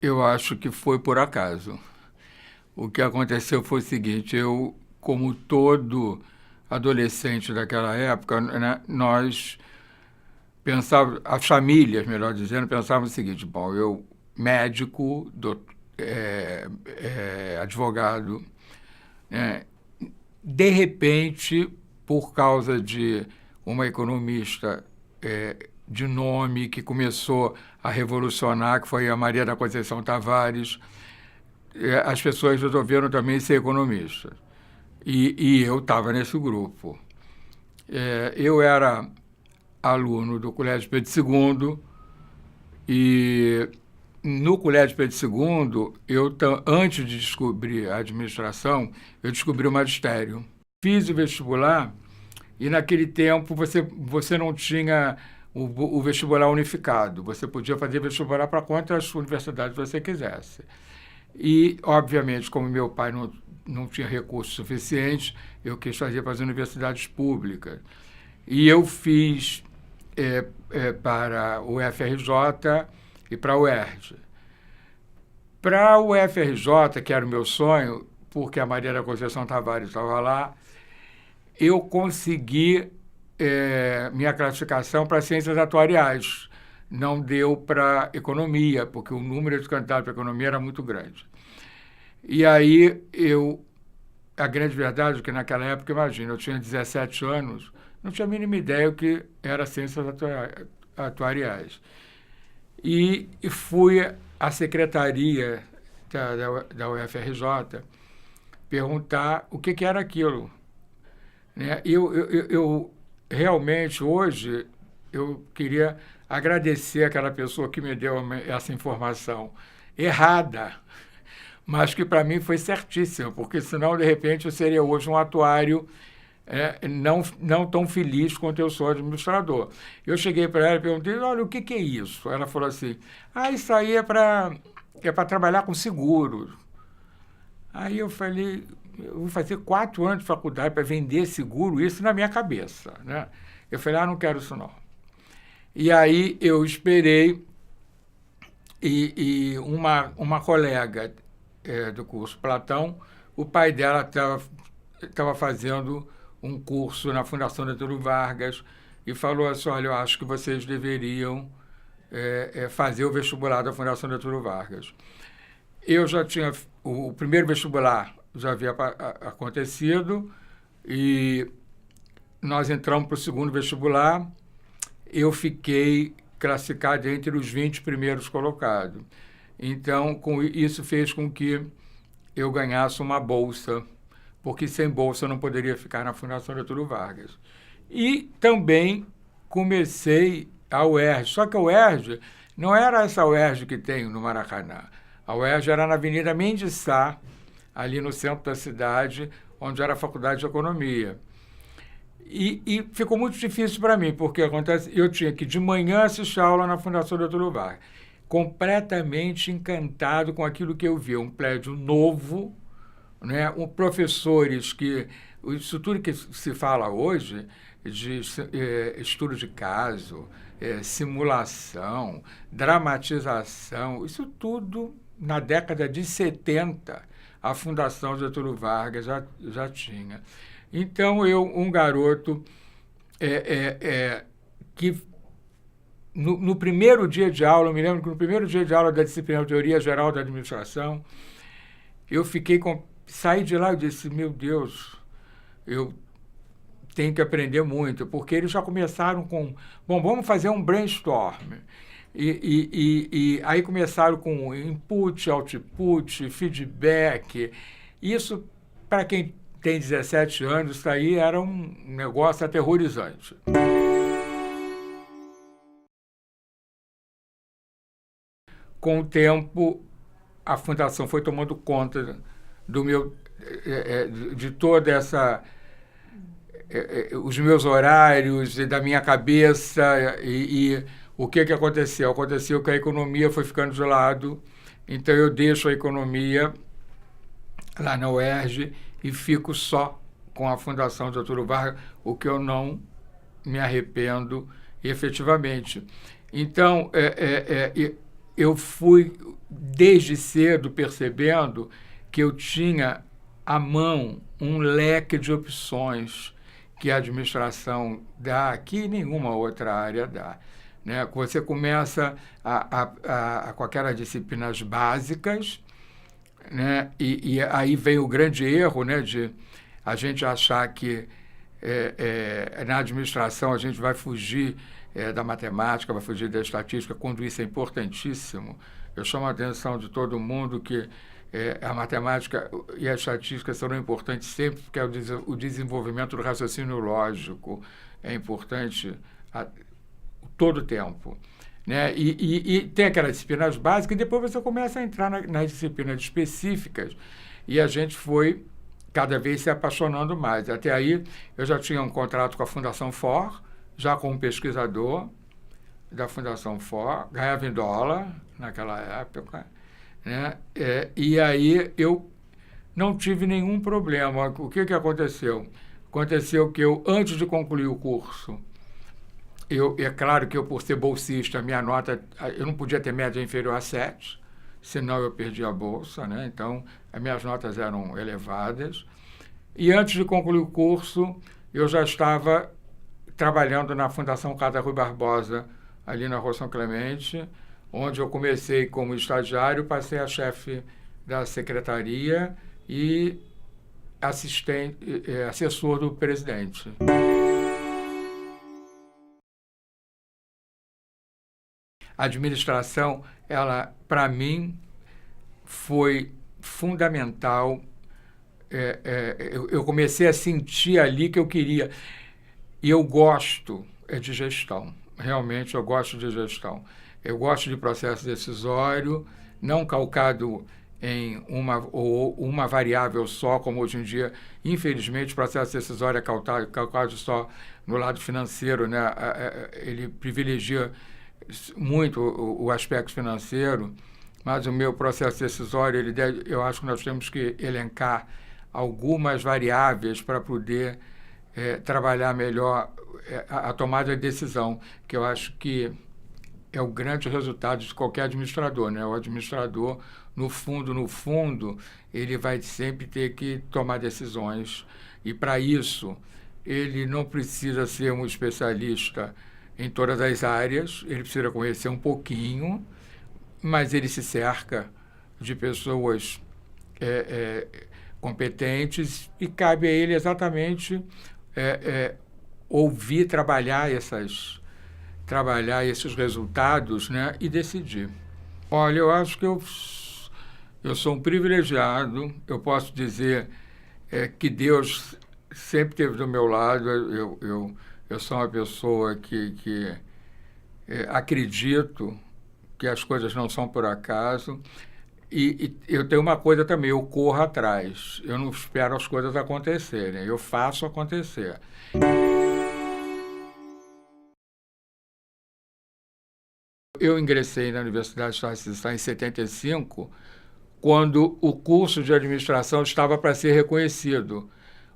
Eu acho que foi por acaso. O que aconteceu foi o seguinte: eu, como todo adolescente daquela época, né, nós pensávamos, as famílias, melhor dizendo, pensavam o seguinte: bom, eu, médico, advogado, né, de repente, por causa de uma economista de nome que começou a revolucionar, que foi a Maria da Conceição Tavares, as pessoas resolveram também ser economistas. E eu estava nesse grupo. Eu era aluno do Colégio Pedro II e no Colégio Pedro II, antes de descobrir a administração, eu descobri o magistério. Fiz o vestibular e naquele tempo você não tinha o vestibular unificado. Você podia fazer vestibular para quantas universidades você quisesse. E, obviamente, como meu pai não tinha recursos suficientes, eu quis fazer para as universidades públicas. E eu fiz para o FRJ e para o UERJ. Para o FRJ, que era o meu sonho, porque a Maria da Conceição Tavares estava lá, eu consegui minha classificação para ciências atuariais. Não deu para economia, porque o número de candidatos para economia era muito grande. E aí, a grande verdade é que naquela época, imagina, eu tinha 17 anos, não tinha a mínima ideia o que era ciências atuariais. E fui à secretaria da UFRJ perguntar o que era aquilo. Né? Eu realmente, hoje, eu queria agradecer aquela pessoa que me deu essa informação errada, mas que para mim foi certíssima, porque senão, de repente, eu seria hoje um atuário não tão feliz quanto eu sou administrador. Eu cheguei para ela e perguntei: olha, o que é isso? Ela falou assim: isso aí é para trabalhar com seguros. Aí eu falei: eu vou fazer 4 anos de faculdade para vender seguro, isso na minha cabeça. Né? Eu falei: não quero isso não. E aí eu esperei e uma colega do curso Platão, o pai dela estava fazendo um curso na Fundação Getúlio Vargas e falou assim: olha, eu acho que vocês deveriam fazer o vestibular da Fundação Getúlio Vargas. Eu já tinha... O primeiro vestibular já havia acontecido e nós entramos para o segundo vestibular. Eu fiquei classificado entre os 20 primeiros colocados. Então, isso fez com que eu ganhasse uma bolsa, porque sem bolsa eu não poderia ficar na Fundação Getúlio Vargas. E também comecei a UERJ, só que a UERJ não era essa UERJ que tem no Maracanã. A UERJ era na Avenida Mendes Sá, ali no centro da cidade, onde era a Faculdade de Economia. E ficou muito difícil para mim, porque eu tinha que de manhã assistir aula na Fundação Getúlio Vargas, completamente encantado com aquilo que eu vi, um prédio novo, né? Professores que... Isso tudo que se fala hoje, de estudo de caso, simulação, dramatização, isso tudo na década de 70, a Fundação Getúlio Vargas já tinha. Então, um garoto que no primeiro dia de aula, eu me lembro que no primeiro dia de aula da disciplina de Teoria Geral da Administração, eu saí de lá e disse: meu Deus, eu tenho que aprender muito, porque eles já começaram com, bom, vamos fazer um brainstorm. E aí começaram com input, output, feedback. Isso, para quem tem 17 anos, isso aí era um negócio aterrorizante. Com o tempo, a Fundação foi tomando conta de toda essa... os meus horários e da minha cabeça e o que aconteceu? Aconteceu que a economia foi ficando de lado, então eu deixo a economia lá na UERJ e fico só com a Fundação Getúlio Vargas, o que eu não me arrependo efetivamente. Então, eu fui, desde cedo, percebendo que eu tinha à mão um leque de opções que a administração dá, que nenhuma outra área dá. Né? Você começa com aquelas disciplinas básicas, né? E aí vem o grande erro, né, de a gente achar que na administração a gente vai fugir da matemática, vai fugir da estatística, quando isso é importantíssimo. Eu chamo a atenção de todo mundo que a matemática e a estatística serão importantes sempre, porque o desenvolvimento do raciocínio lógico é importante todo o tempo. Né? E tem aquelas disciplinas básicas, e depois você começa a entrar nas disciplinas específicas, e a gente foi cada vez se apaixonando mais. Até aí, eu já tinha um contrato com a Fundação FOR, já como pesquisador da Fundação FOR, ganhava em dólar naquela época, né? E aí eu não tive nenhum problema. O que aconteceu? Aconteceu que eu, antes de concluir o curso, é claro que eu, por ser bolsista, minha nota, eu não podia ter média inferior a 7, senão eu perdia a bolsa, né? Então, as minhas notas eram elevadas. E antes de concluir o curso, eu já estava trabalhando na Fundação Casa Rui Barbosa, ali na Rua São Clemente, onde eu comecei como estagiário, passei a chefe da secretaria e assessor do presidente. A administração, ela, para mim, foi fundamental. Eu comecei a sentir ali que eu queria. E eu gosto de gestão. Realmente, eu gosto de gestão. Eu gosto de processo decisório, não calcado em uma variável só, como hoje em dia, infelizmente, o processo decisório é calcado só no lado financeiro, né? Ele privilegia muito o aspecto financeiro, mas o meu processo decisório, eu acho que nós temos que elencar algumas variáveis para poder trabalhar melhor a tomada de decisão, que eu acho que é o grande resultado de qualquer administrador, né? O administrador, no fundo, ele vai sempre ter que tomar decisões. E, para isso, ele não precisa ser um especialista em todas as áreas, ele precisa conhecer um pouquinho, mas ele se cerca de pessoas competentes e cabe a ele exatamente ouvir, trabalhar esses resultados, né, e decidir. Olha, eu acho que eu sou um privilegiado, eu posso dizer que Deus sempre esteve do meu lado, eu sou uma pessoa que acredito que as coisas não são por acaso, e eu tenho uma coisa também, eu corro atrás, eu não espero as coisas acontecerem, eu faço acontecer. Eu ingressei na Universidade de Estácio de Sá em 75, quando o curso de administração estava para ser reconhecido.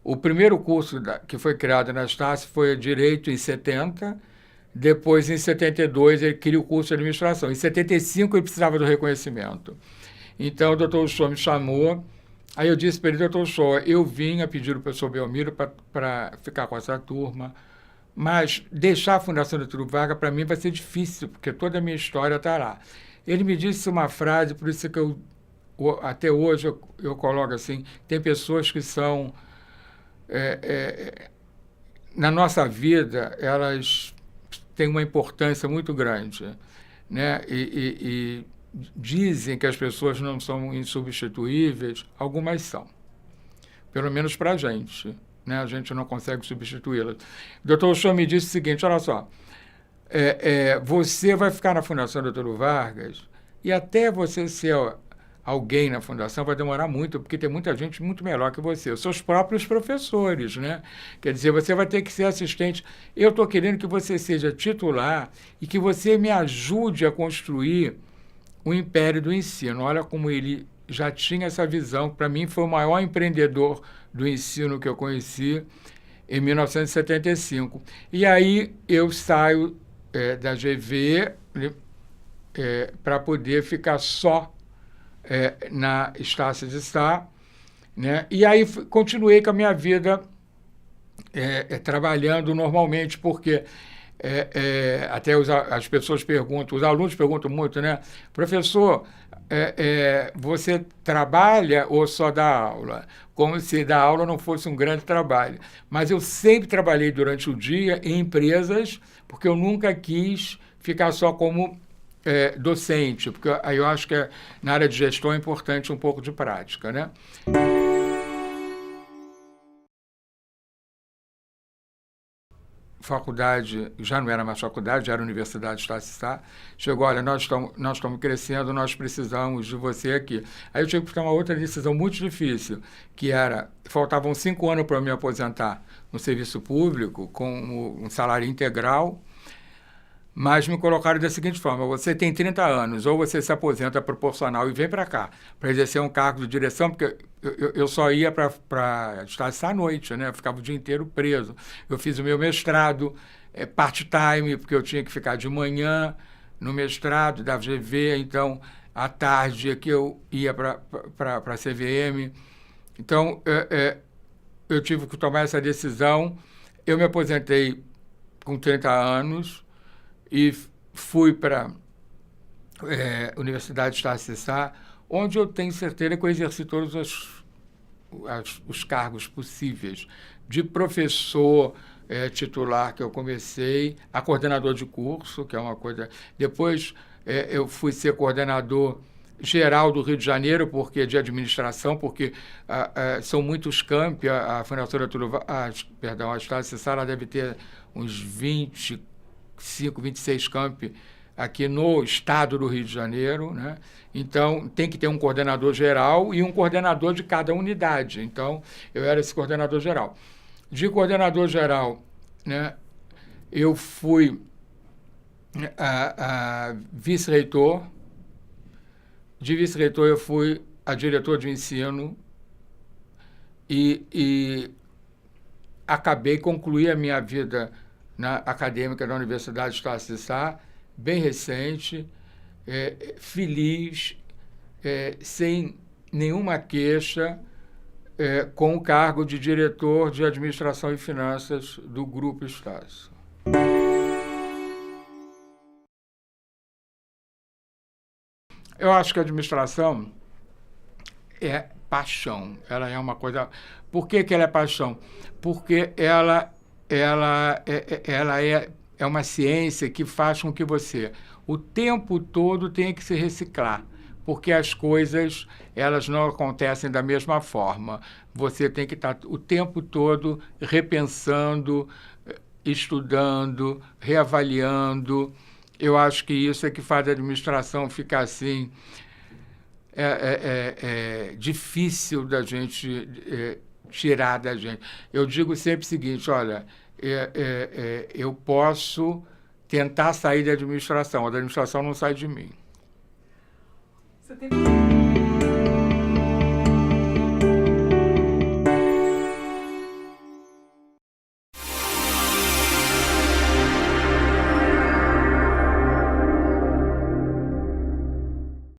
O primeiro curso que foi criado na Estácio foi Direito em 70, depois, em 72, ele cria o curso de administração. Em 75, ele precisava do reconhecimento. Então, o doutor Uchoa me chamou, aí eu disse para ele: doutor Uchoa, eu vim a pedir ao professor Belmiro para ficar com essa turma, mas deixar a Fundação Getúlio Vargas, para mim, vai ser difícil, porque toda a minha história está lá. Ele me disse uma frase, por isso que até hoje eu coloco assim, tem pessoas que são, na nossa vida, elas têm uma importância muito grande, né? E dizem que as pessoas não são insubstituíveis, algumas são, pelo menos para a gente. Né? A gente não consegue substituí-las. O doutor Uchoa me disse o seguinte: olha só, você vai ficar na Fundação Getúlio Vargas e até você ser alguém na Fundação vai demorar muito, porque tem muita gente muito melhor que você, os seus próprios professores, né? Quer dizer, você vai ter que ser assistente. Eu estou querendo que você seja titular e que você me ajude a construir o império do ensino. Olha como ele já tinha essa visão. Para mim, foi o maior empreendedor do ensino que eu conheci em 1975. E aí eu saio da GV, para poder ficar só na Estácio de Sá, né? E aí continuei com a minha vida trabalhando normalmente, porque até as pessoas perguntam, os alunos perguntam muito, né? Professor, você trabalha ou só dá aula? Como se dar aula não fosse um grande trabalho. Mas eu sempre trabalhei durante o dia em empresas, porque eu nunca quis ficar só como docente, porque aí eu acho que na área de gestão é importante um pouco de prática, né? Faculdade, já não era mais faculdade, já era Universidade de Estácio de Sá, chegou, olha, nós estamos crescendo, nós precisamos de você aqui. Aí eu tive que tomar outra decisão muito difícil, que era, faltavam 5 anos para eu me aposentar no serviço público, com um salário integral, mas me colocaram da seguinte forma: você tem 30 anos, ou você se aposenta proporcional e vem para cá, para exercer um cargo de direção, porque eu só ia para Estácio à noite, né? Eu ficava o dia inteiro preso. Eu fiz o meu mestrado part-time, porque eu tinha que ficar de manhã no mestrado da FGV, então, à tarde é que eu ia para a CVM. Então, eu tive que tomar essa decisão. Eu me aposentei com 30 anos, e fui para a Universidade de Estácio de Sá, onde eu tenho certeza que eu exerci todos os cargos possíveis, de professor titular, que eu comecei, a coordenador de curso, que é uma coisa... Depois eu fui ser coordenador geral do Rio de Janeiro, porque de administração, porque são muitos campi, a Fundação Getúlio Vargas, a Estácio de Sá, ela deve ter uns 26 campi aqui no estado do Rio de Janeiro, né? Então, tem que ter um coordenador geral e um coordenador de cada unidade. Então, eu era esse coordenador geral. De coordenador geral, né, eu fui a vice-reitor. De vice-reitor, eu fui a diretor de ensino e concluí a minha vida acadêmica da Universidade de Estácio de Sá, bem recente, feliz, sem nenhuma queixa, com o cargo de diretor de Administração e Finanças do Grupo Estácio. Eu acho que a administração é paixão, ela é uma coisa... Por que ela é paixão? Porque ela é uma ciência que faz com que você, o tempo todo, tenha que se reciclar, porque as coisas, elas não acontecem da mesma forma. Você tem que estar o tempo todo repensando, estudando, reavaliando. Eu acho que isso é que faz a administração ficar assim, difícil da gente tirar da gente. Eu digo sempre o seguinte, olha, eu posso tentar sair da administração, a administração não sai de mim. Você teve